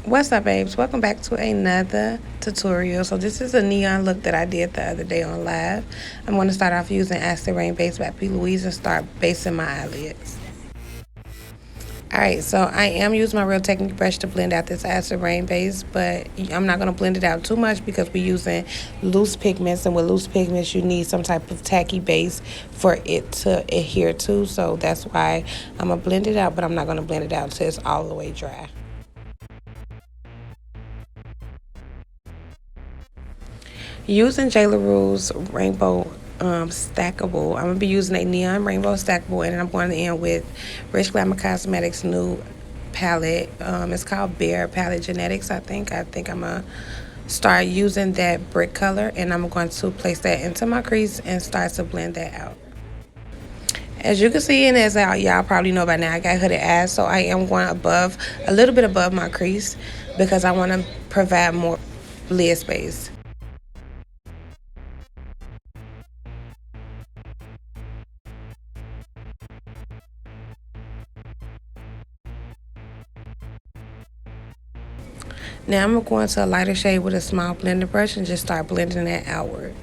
What's up, babes? Welcome back to another tutorial. So this is a neon look that I did the other day on live. I'm going to start off using Acid Rain Base by P. Louise and start basing my eyelids. Alright, so I am using my Real Technique brush to blend out this Acid Rain base, but I'm not going to blend it out too much because we're using loose pigments, and with loose pigments you need some type of tacky base for it to adhere to. So that's why I'm going to blend it out, but I'm not going to blend it out until it's all the way dry. Using J. LaRue's Rainbow Stackable, I'm going to be using a Neon Rainbow Stackable, and I'm going to end with Rich Glamour Cosmetics' new palette. It's called Bare Palette Genetics, I think. I think I'm going to start using that brick color, and I'm going to place that into my crease and start to blend that out. As you can see, and as y'all probably know by now, I got hooded eyes, so I am going above, a little bit above my crease, because I want to provide more lid space. Now I'm going to go into a lighter shade with a small blender brush and just start blending that outward.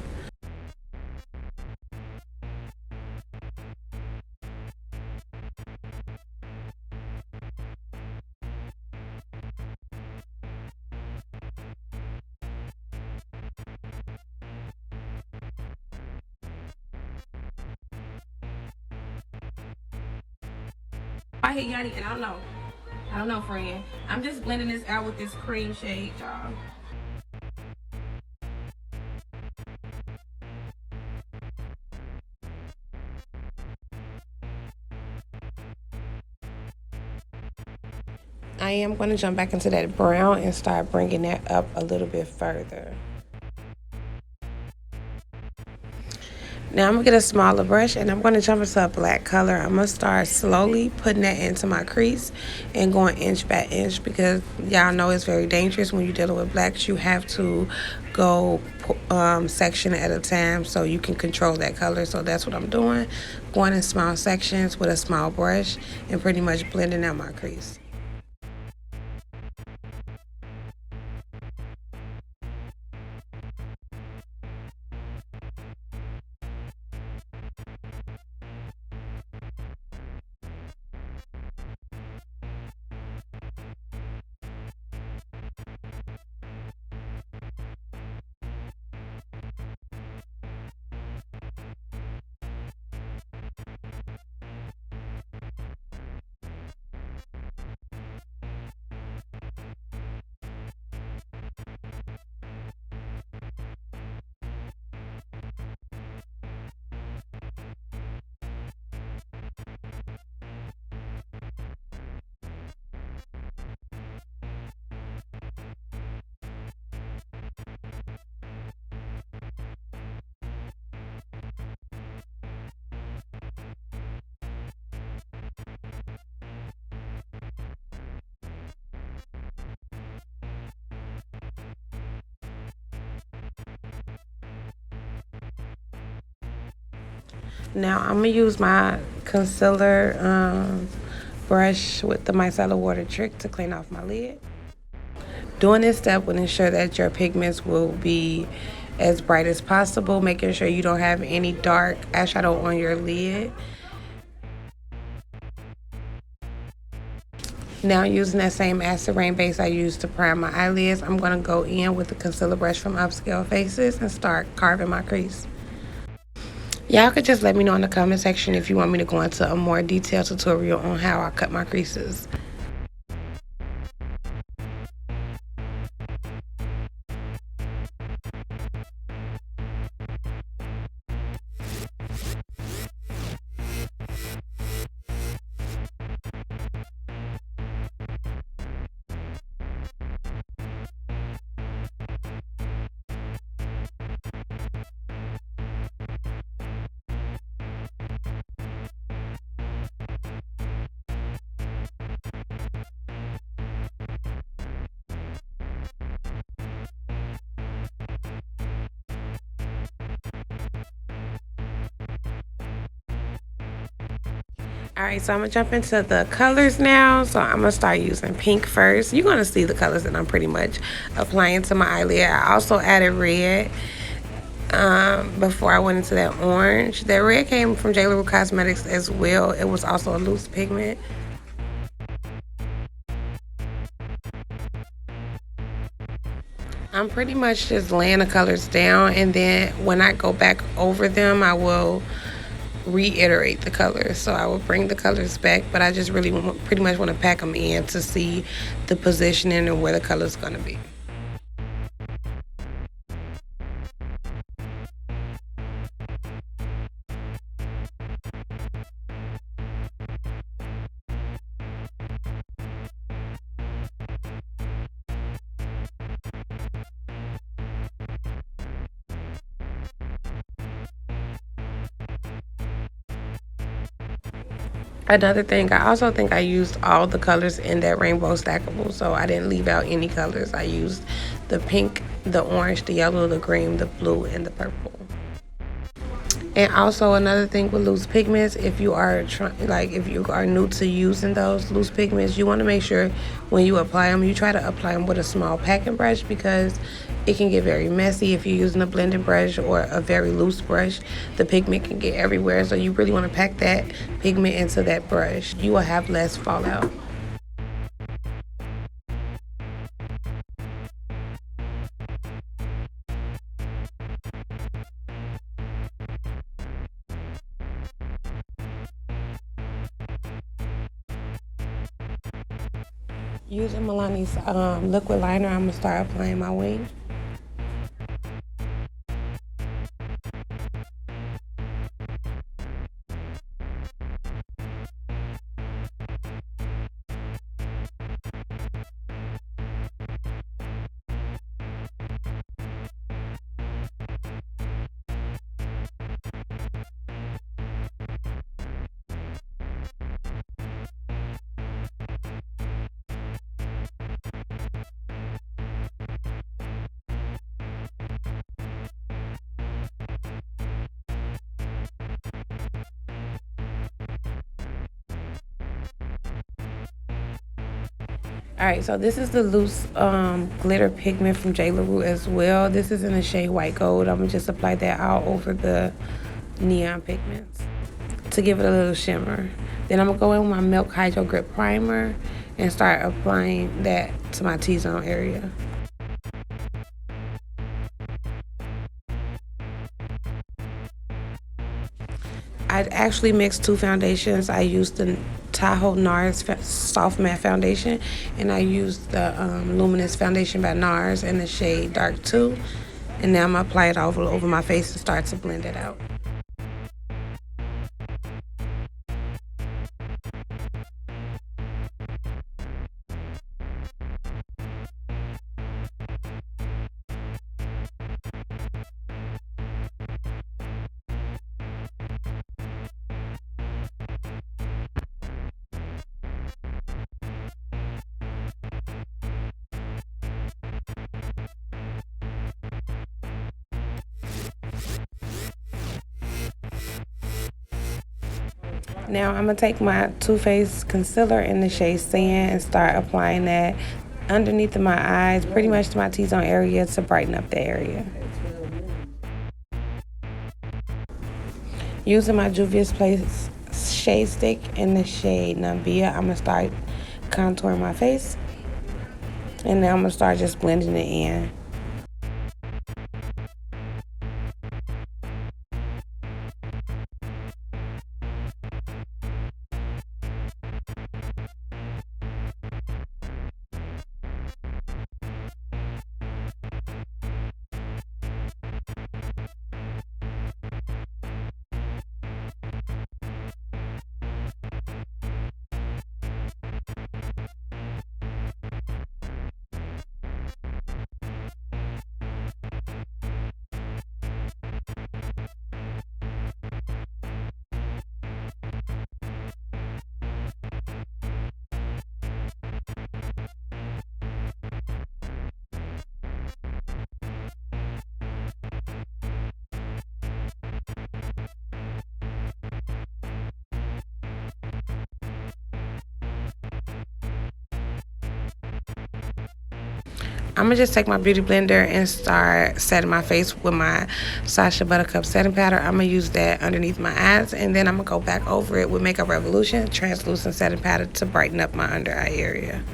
I hit Yanni, and I don't know. I don't know, friend. I'm just blending this out with this cream shade, y'all. I am going to jump back into that brown and start bringing that up a little bit further. Now I'm going to get a smaller brush, and I'm going to jump into a black color. I'm going to start slowly putting that into my crease and going inch by inch, because y'all know it's very dangerous when you're dealing with blacks. You have to go section at a time so you can control that color. So that's what I'm doing, going in small sections with a small brush and pretty much blending out my crease. Now I'm going to use my concealer brush with the micellar water trick to clean off my lid. Doing this step will ensure that your pigments will be as bright as possible, making sure you don't have any dark eyeshadow on your lid. Now, using that same Acid Rain base I used to prime my eyelids, I'm going to go in with the concealer brush from Upscale Faces and start carving my crease. Y'all could just let me know in the comment section if you want me to go into a more detailed tutorial on how I cut my creases. All right, so I'm gonna jump into the colors now. So I'm gonna start using pink first. You're gonna see the colors that I'm pretty much applying to my eyelid. I also added red before I went into that orange. That red came from J. Rue Cosmetics as well. It was also a loose pigment. I'm pretty much just laying the colors down, and then when I go back over them, I will reiterate the colors. So I will bring the colors back, but I just really pretty much want to pack them in to see the positioning and where the color's going to be. Another thing, I also think I used all the colors in that rainbow stackable, so I didn't leave out any colors. I used the pink, the orange, the yellow, the green, the blue, and the purple. And also another thing with loose pigments, if you are if you are new to using those loose pigments, you want to make sure when you apply them, you try to apply them with a small packing brush, because it can get very messy if you're using a blending brush or a very loose brush. The pigment can get everywhere, so you really want to pack that pigment into that brush. You will have less fallout. Using Milani's liquid liner, I'm gonna start applying my wing. All right, so this is the loose glitter pigment from J. LaRue as well. This is in the shade White Gold. I'm gonna just apply that all over the neon pigments to give it a little shimmer. Then I'm gonna go in with my Milk Hydro Grip Primer and start applying that to my T-zone area. I actually mixed two foundations. I used the Tahoe NARS Soft Matte Foundation, and I used the Luminous Foundation by NARS in the shade Dark 2. And now I'm going to apply it over my face and start to blend it out. Now I'm going to take my Too Faced concealer in the shade Sand and start applying that underneath of my eyes, pretty much to my T-zone area, to brighten up the area. Using my Juvia's Place shade stick in the shade Nambia, I'm going to start contouring my face. And now I'm going to start just blending it in. I'm gonna just take my beauty blender and start setting my face with my Sasha Buttercup setting powder. I'm gonna use that underneath my eyes, and then I'm gonna go back over it with Makeup Revolution translucent setting powder to brighten up my under eye area.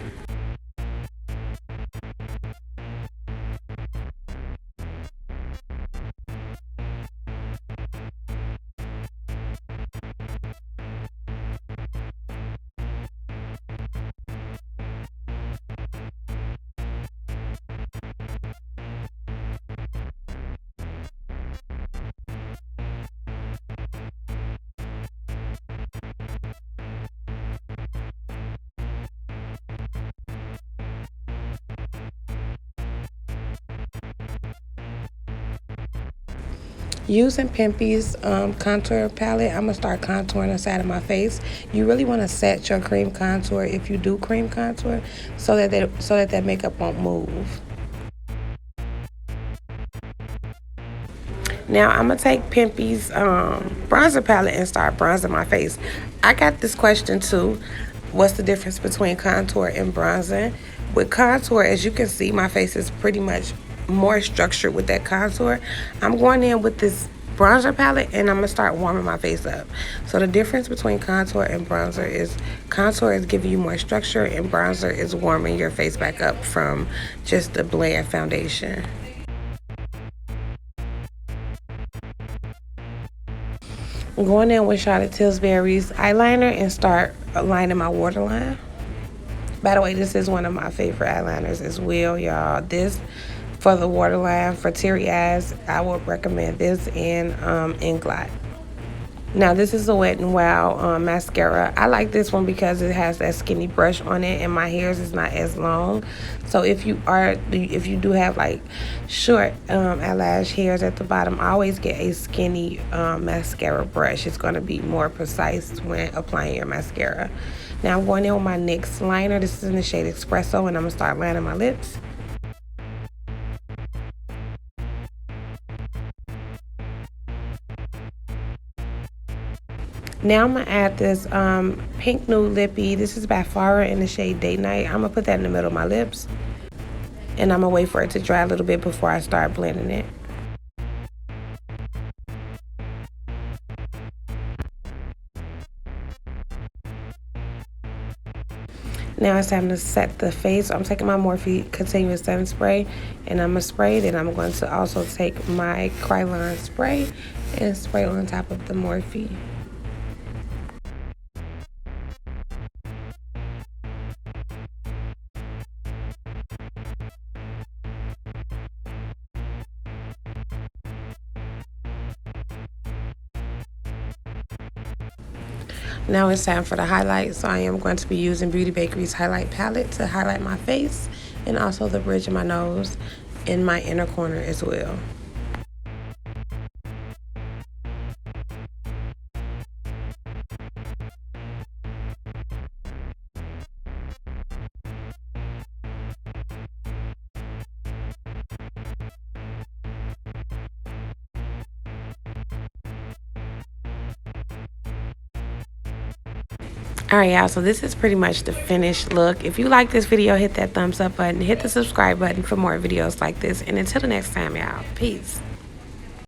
Using Pimpy's contour palette, I'm gonna start contouring the side of my face. You really want to set your cream contour if you do cream contour, so that makeup won't move. Now I'm gonna take Pimpy's bronzer palette and start bronzing my face. I got this question too. What's the difference between contour and bronzing? With contour, as you can see, my face is pretty much more structured with that contour. I'm going in with this bronzer palette and I'm gonna start warming my face up. So the difference between contour and bronzer is contour is giving you more structure and bronzer is warming your face back up from just the bland foundation. I'm going in with Charlotte Tilbury's eyeliner and start lining my waterline. By the way, this is one of my favorite eyeliners as well, y'all. This, for the waterline, for teary eyes, I would recommend this and Inglot. Now, this is a Wet n Wild mascara. I like this one because it has that skinny brush on it and my hairs is not as long. So if you do have like short eyelash hairs at the bottom, always get a skinny mascara brush. It's going to be more precise when applying your mascara. Now I'm going in with my NYX liner. This is in the shade Espresso, and I'm going to start lining my lips. Now I'm going to add this pink nude lippy. This is by Farah in the shade Date Night. I'm going to put that in the middle of my lips. And I'm going to wait for it to dry a little bit before I start blending it. Now it's time to set the face. I'm taking my Morphe Continuous Setting Spray and I'm going to spray it. And I'm going to also take my Krylon spray and spray on top of the Morphe. Now it's time for the highlight. So I am going to be using Beauty Bakery's highlight palette to highlight my face and also the bridge of my nose and my inner corner as well. Alright, y'all, so this is pretty much the finished look. If you like this video, hit that thumbs up button, hit the subscribe button for more videos like this, and until the next time, y'all, peace.